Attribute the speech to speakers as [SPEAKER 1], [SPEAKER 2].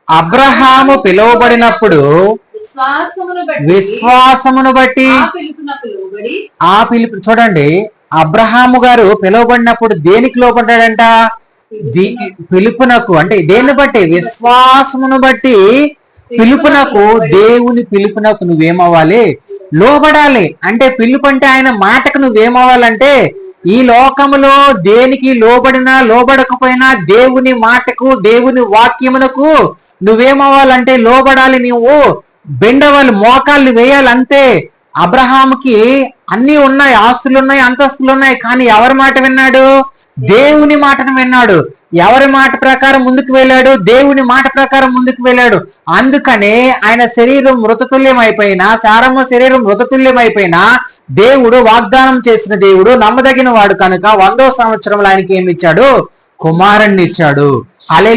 [SPEAKER 1] అబ్రహాము పిలువబడినప్పుడు విశ్వాసమును బట్టి ఆ పిలుపు చూడండి, అబ్రహాము గారు పిలువబడినప్పుడు దేనికి లోబడ్డాడంట? పిలుపునకు. అంటే దేన్ని బట్టి? విశ్వాసమును బట్టి పిలుపునకు. దేవుని పిలుపునకు నువ్వేమవ్వాలి? లోబడాలి. అంటే పిలుపు అంటే ఆయన మాటకు నువ్వేమవ్వాలంటే, ఈ లోకములో దేనికి లోబడినా లోబడకపోయినా దేవుని మాటకు, దేవుని వాక్యమునకు నువ్వేమవ్వాలంటే లోబడాలి. నువ్వు బెండవాలి, మోకాళ్ళు వేయాలి, అంతే. అబ్రహాముకి అన్ని ఉన్నాయి, ఆస్తులు ఉన్నాయి, అంతస్తులు ఉన్నాయి, కానీ ఎవరి మాట విన్నాడు? దేవుని మాటను విన్నాడు. ఎవరి మాట ప్రకారం ముందుకు వెళ్ళాడు? దేవుని మాట ప్రకారం ముందుకు వెళ్ళాడు. అందుకనే ఆయన శరీరం మృతతుల్యం అయిపోయినా, సారమ్మ శరీరం మృతతుల్యం అయిపోయినా, దేవుడు వాగ్దానం చేసిన దేవుడు నమ్మదగిన వాడు కనుక 100వ సంవత్సరంలో ఆయనకి ఏమి ఇచ్చాడు? కుమారుణ్ణి ఇచ్చాడు.